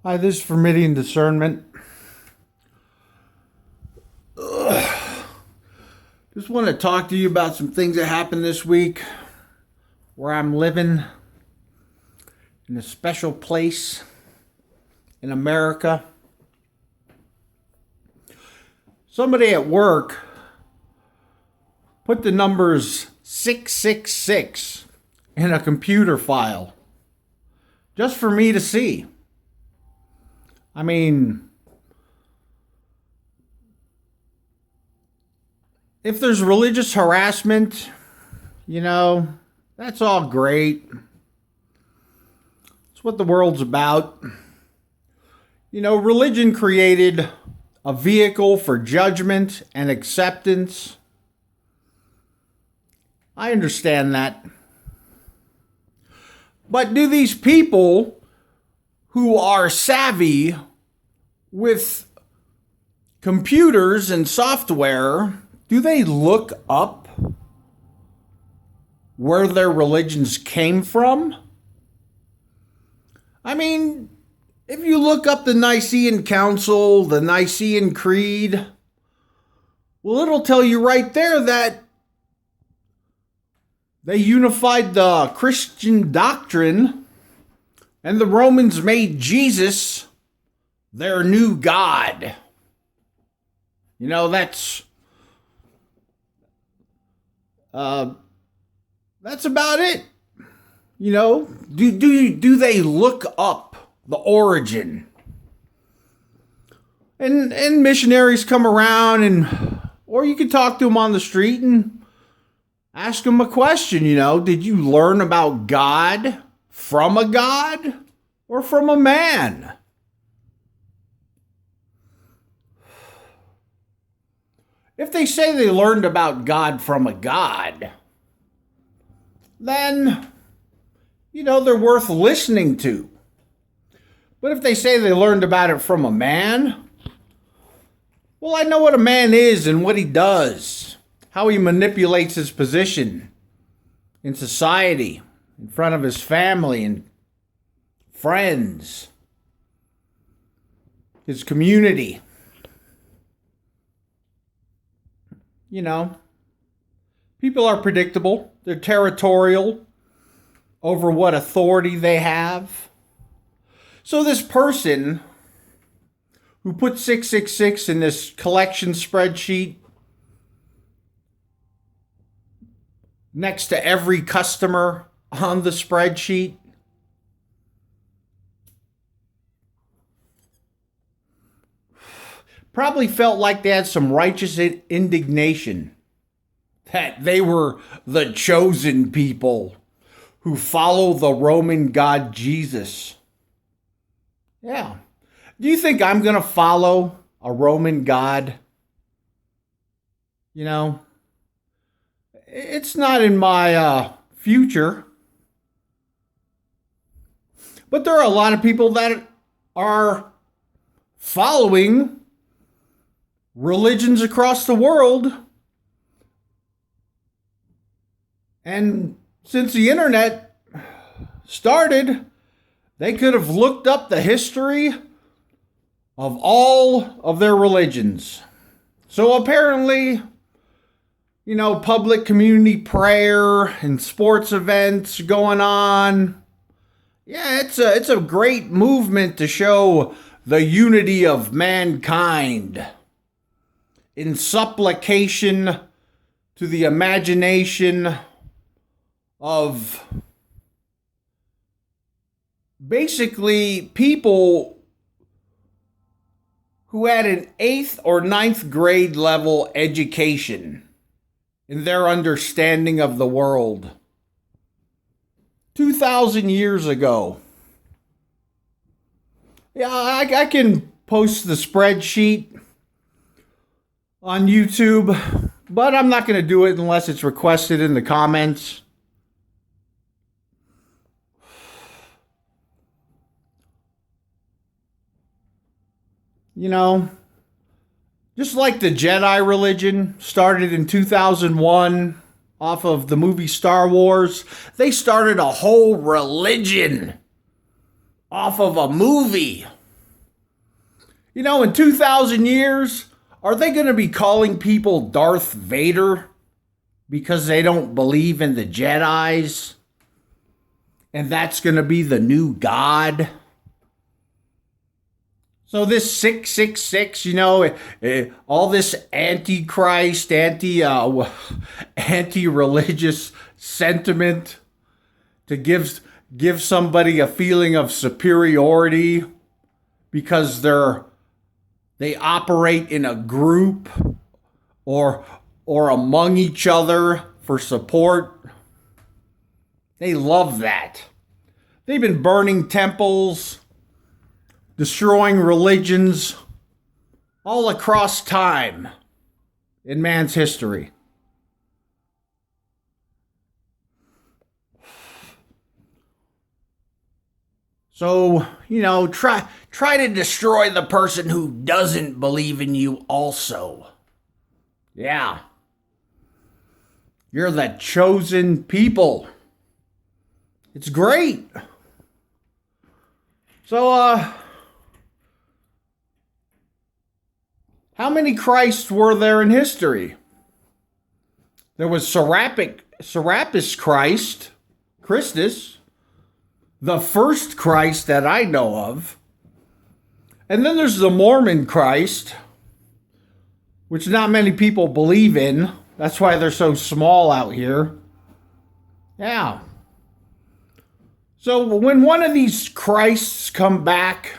Hi, this is for Midian Discernment. Just want to talk to you about some things that happened this week where I'm living in a special place in America. Somebody at work put the numbers 666 in a computer file just for me to see. I mean, if there's religious harassment, that's all great. It's what the world's about. Religion created a vehicle for judgment and acceptance. I understand that. But do these people who are savvy with computers and software, do they look up where their religions came from? I mean, if you look up the Nicene Council, the Nicene Creed, well, it'll tell you right there that they unified the Christian doctrine and the Romans made Jesus their new God. That's about it. Do they look up the origin? And missionaries come around or you can talk to them on the street and ask them a question, did you learn about God from a God or from a man? If they say they learned about God from a God, then, they're worth listening to. But if they say they learned about it from a man, well, I know what a man is and what he does, how he manipulates his position in society, in front of his family and friends, his community. People are predictable. They're territorial over what authority they have. So this person who put 666 in this collection spreadsheet next to every customer on the spreadsheet, probably felt like they had some righteous indignation that they were the chosen people who follow the Roman god Jesus. Yeah. Do you think I'm going to follow a Roman god? It's not in my future. But there are a lot of people that are following religions across the world. And since the internet started, they could have looked up the history of all of their religions. So apparently, public community prayer and sports events going on. Yeah, it's a great movement to show the unity of mankind in supplication to the imagination of basically people who had an 8th or 9th grade level education in their understanding of the world. 2,000 years ago. Yeah, I can post the spreadsheet on YouTube, but I'm not going to do it unless it's requested in the comments. Just like the Jedi religion started in 2001 off of the movie Star Wars, they started a whole religion off of a movie. You know, in 2,000 years, are they going to be calling people Darth Vader because they don't believe in the Jedis? And that's going to be the new God? So this 666, all this antichrist, anti-religious sentiment to give somebody a feeling of superiority because they operate in a group or among each other for support. They love that. They've been burning temples, destroying religions all across time in man's history. So, try to destroy the person who doesn't believe in you also. Yeah. You're the chosen people. It's great. So, how many Christs were there in history? There was Serapis Christus, the first Christ that I know of. And then there's the Mormon Christ, which not many people believe in. That's why they're so small out here. Yeah. So when one of these Christs come back,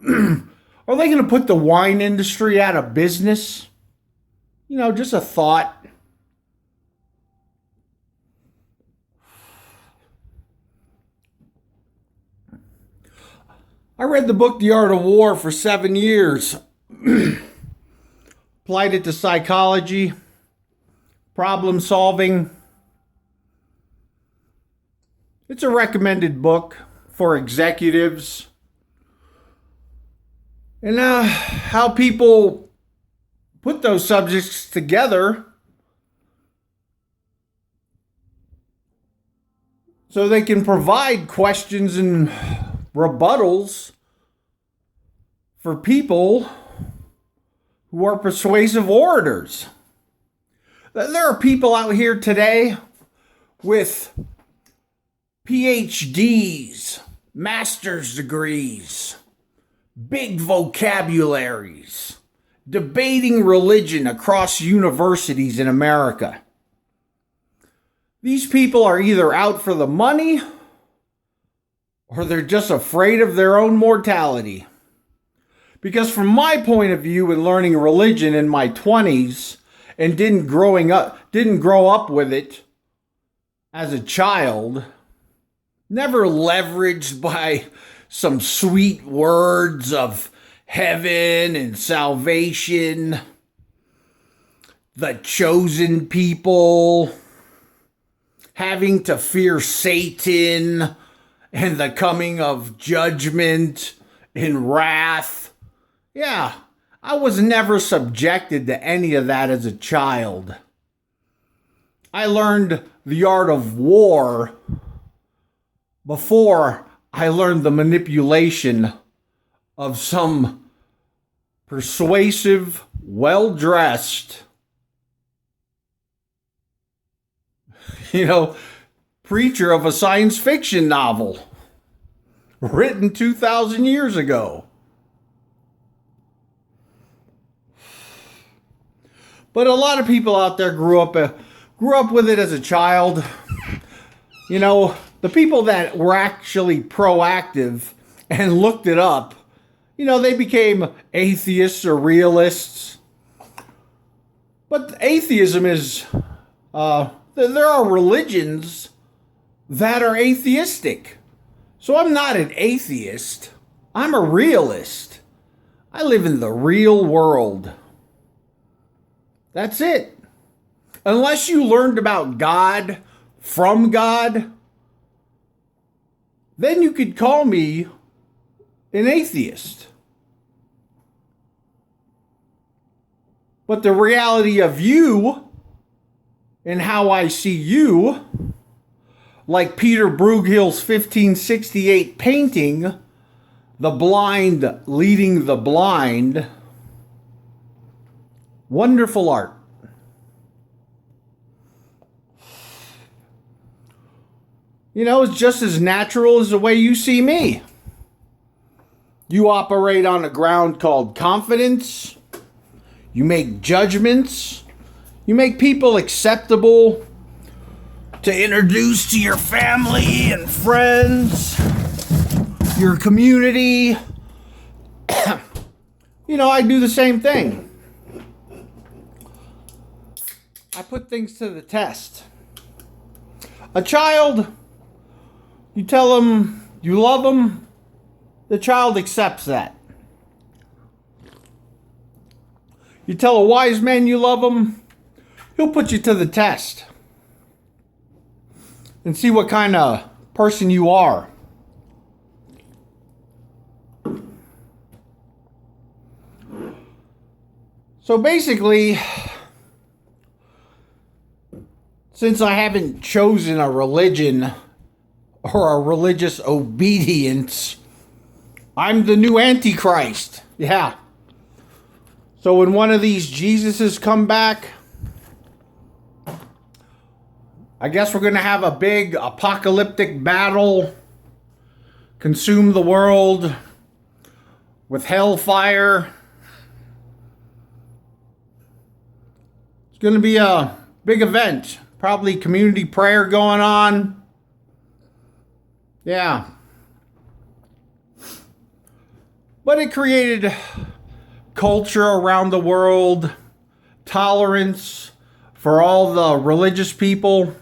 are they going to put the wine industry out of business? Just a thought. I read the book The Art of War for 7 years. Applied it to psychology, problem solving. It's a recommended book for executives. And how people put those subjects together so they can provide questions and rebuttals for people who are persuasive orators. There are people out here today with PhDs, master's degrees, big vocabularies, debating religion across universities in America. These people are either out for the money or they're just afraid of their own mortality. Because from my point of view in learning religion in my 20s and didn't grow up with it as a child, never leveraged by some sweet words of heaven and salvation, the chosen people, having to fear Satan and the coming of judgment and wrath. Yeah, I was never subjected to any of that as a child. I learned the art of war before I learned the manipulation of some persuasive, well-dressed, preacher of a science fiction novel written 2,000 years ago. But a lot of people out there grew up with it as a child. The people that were actually proactive and looked it up, they became atheists or realists. But atheism is, there are religions that are atheistic. So I'm not an atheist. I'm a realist. I live in the real world. That's it. Unless you learned about God from God, then you could call me an atheist. But the reality of you and how I see you, like Peter Bruegel's 1568 painting The Blind Leading the Blind. Wonderful art. You know, it's just as natural as the way you see me. You operate on a ground called confidence. You make judgments. You make people acceptable to introduce to your family and friends, your community. You know, I do the same thing. I put things to the test. A child, you tell them you love them, the child accepts that. You tell a wise man you love him, he'll put you to the test and see what kind of person you are. So basically, since I haven't chosen a religion or a religious obedience, I'm the new Antichrist. Yeah. So when one of these Jesuses come back, I guess we're going to have a big apocalyptic battle, consume the world with hellfire. It's going to be a big event. Probably community prayer going on. Yeah. But it created culture around the world, tolerance for all the religious people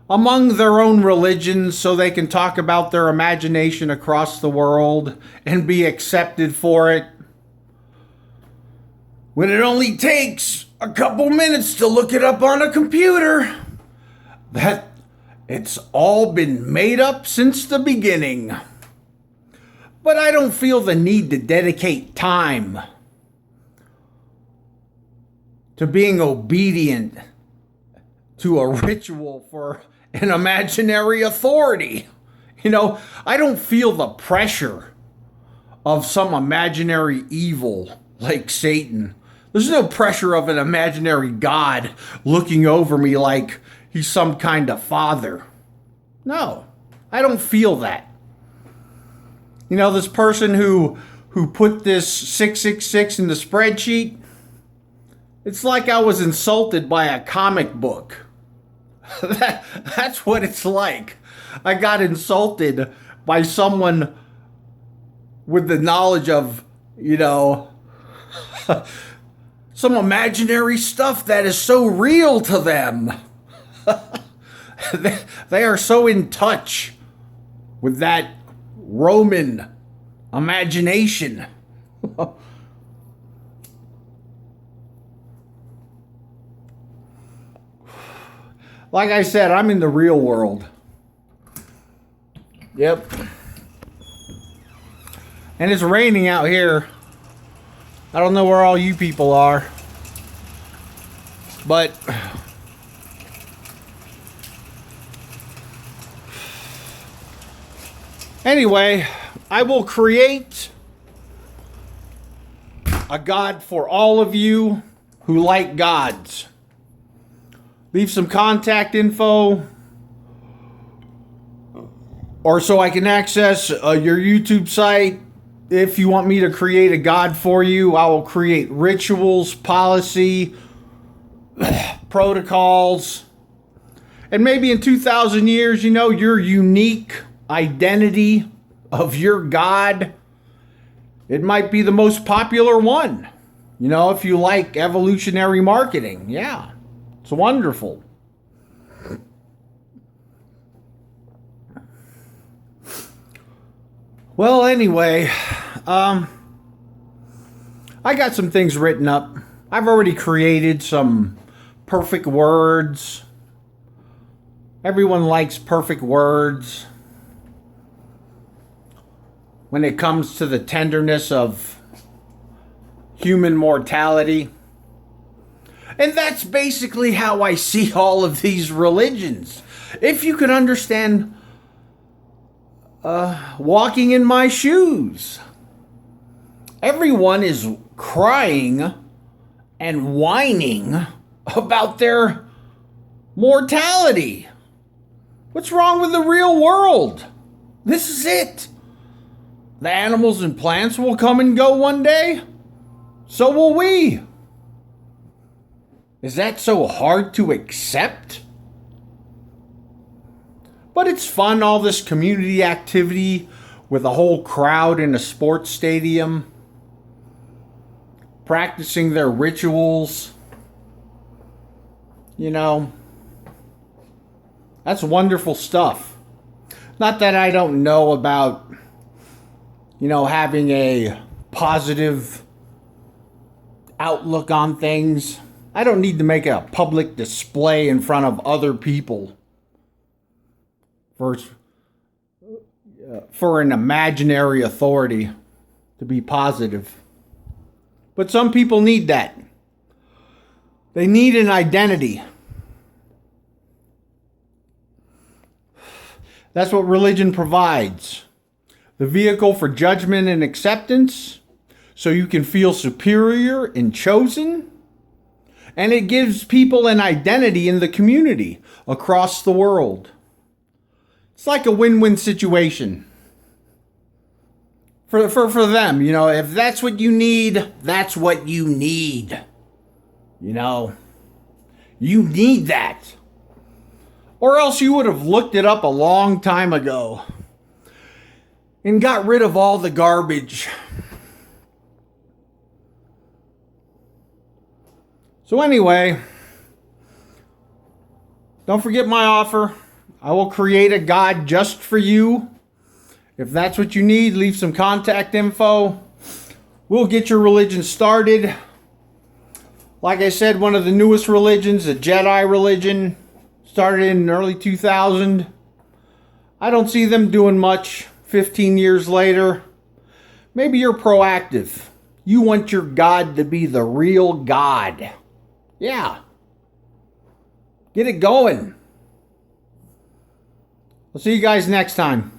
among their own religions so they can talk about their imagination across the world and be accepted for it. When it only takes a couple minutes to look it up on a computer, that it's all been made up since the beginning. But I don't feel the need to dedicate time to being obedient to a ritual for an imaginary authority. You know, I don't feel the pressure of some imaginary evil like Satan. There's no pressure of an imaginary God looking over me like he's some kind of father. No, I don't feel that. You know, this person who put this 666 in the spreadsheet, it's like I was insulted by a comic book. That's what it's like. I got insulted by someone with the knowledge of, you know, some imaginary stuff that is so real to them. They are so in touch with that Roman imagination. Like I said, I'm in the real world. Yep. And it's raining out here. I don't know where all you people are. But anyway, I will create a God for all of you who like gods. Leave some contact info, or so I can access your YouTube site. If you want me to create a God for you, I will create rituals, policy, protocols. And maybe in 2,000 years, you know, your unique identity of your God, it might be the most popular one. You know, if you like evolutionary marketing, yeah, it's wonderful. Well, anyway, I got some things written up. I've already created some perfect words. Everyone likes perfect words when it comes to the tenderness of human mortality. And that's basically how I see all of these religions. If you can understand walking in my shoes. Everyone is crying and whining about their mortality. What's wrong with the real world? This is it. The animals and plants will come and go one day. So will we. Is that so hard to accept? But it's fun, all this community activity with a whole crowd in a sports stadium, practicing their rituals. You know, that's wonderful stuff. Not that I don't know about, having a positive outlook on things. I don't need to make a public display in front of other people for an imaginary authority to be positive. But some people need that. They need an identity. That's what religion provides. The vehicle for judgment and acceptance, so you can feel superior and chosen. And it gives people an identity in the community across the world. It's like a win-win situation. For them, if that's what you need, that's what you need. You need that. Or else you would have looked it up a long time ago and got rid of all the garbage. So anyway, don't forget my offer. I will create a God just for you. If that's what you need, leave some contact info. We'll get your religion started. Like I said, one of the newest religions, the Jedi religion, started in early 2000. I don't see them doing much 15 years later. Maybe you're proactive. You want your God to be the real God. Yeah. Get it going. I'll see you guys next time.